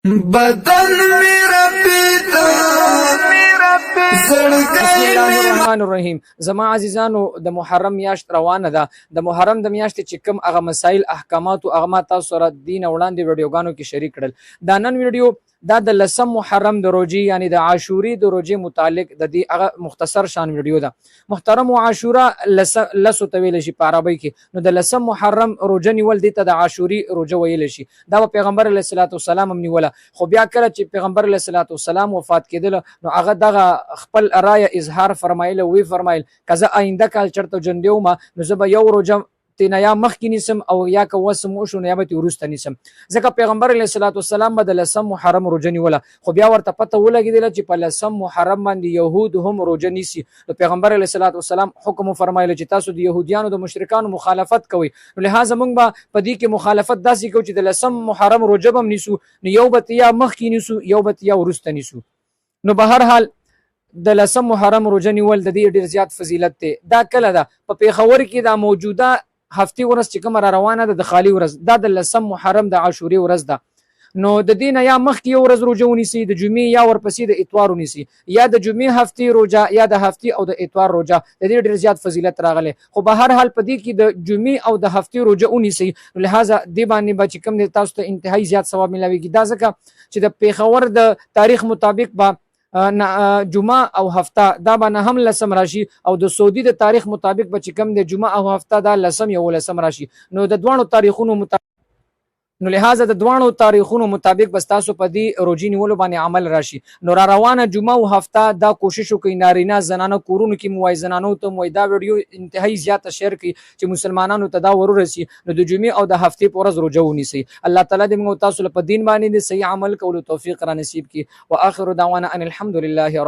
بدن میرا پیتا بسم الله الرحمن الرحیم. زما عزیزانو د محرم میاشت روانه ده. د محرم د میاشتې چې کوم هغه مسائل احکامات او هغه تاسو سره دین وړاندې ویډیوګانو کې شریک کړل. دا نن ویډیو دا د لسم محرم د روزي یعنی د عاشوري د روزي متعلق د دې هغه مختصر شان ویډیو ده. محترم عاشورا لسو تویل شي په عربی کې، نو د لسم محرم روزه نیول دي ته د عاشوري روزه ویل شي. دا پیغمبر علیه الصلاۃ والسلام هم نیوله، خو بیا کله چې پیغمبر علیه الصلاۃ والسلام وفات کېدل نو هغه دغه خپل رائے اظهار فرمایله، وی فرمایل کزه آینده کال چرته جندیو ما نو زه به یو روزه تینا یا مخکې نیسم او یا که وسم وشو نو یا به وروسته نیسم، ځکه پیغمبر علیه الصلاۃ والسلام به د لسم محرم روزه نیوله. خو بیا ورته پته ولګېدله چې په لسم محرم باندې یهود هم روزه نیسي، نو پیغمبر علیه الصلاۃ والسلام حکم فرمایله چې تاسو د یهودیانو د مشرکانو مخالفت کوئ، نو لهذا موږ به په دې کې مخالفت داسې کوو چې د لسم محرم روزه به هم نیسو، نو یو به یا مخکې نیسو یو به یا وروسته نیسو. نو به هر حال د لسم محرم روزه نیول د دې ډیر زیات فضیلت دی. دا کله ده په پیښور کې دا موجوده هفتې ورځ چې کومه را روانه ده د خالی ورځ، دا د لسم محرم د عاشوري ورځ ده. نو د دې نه یا مخکې یو ورځ روزه ونیسي د جمعې یا ورپسې د اتوار ونیسي، یا د جمعې هفتې روزه یا د هفتې او د اتوار روزه، د دې ډیر زیات فضیلت راغلی. خو به هر حال په دې کې د جمعې او د هفتې روزه ونیسي، نو لهذا دې باندې به چې کوم دی تاسو ته انتهایی زیات ثواب ملاویږي. دا ځکه چې د پیښور د تاریخ مطابق به جمعه او هفته دا باندې هم لسم راشي، او د سعودي د تاریخ مطابق به چې کوم د جمعه او هفته دا لسم یو لسم راشي. نو د دوانو تاریخونو مطابق نو لهذا د دوانو تاریخونو مطابق بس تاسو په دې روزي نیولو باندې عمل راشي. نو را روانه جمعه او هفته دا کوشش وکړئ نارینه زنانه کورونو کې موای زنانو ته موای دا ویډیو انتهایی زیاته شیر کړئ چې مسلمانانو ته دا ورسي. نو د جمعې او د هفتې په ورځ روزه ونیسئ. الله تعالی دې موږ تاسو په دین باندې صحیح عمل کولو توفیق را نصیب کړي. واخر دعوانا ان الحمد لله رب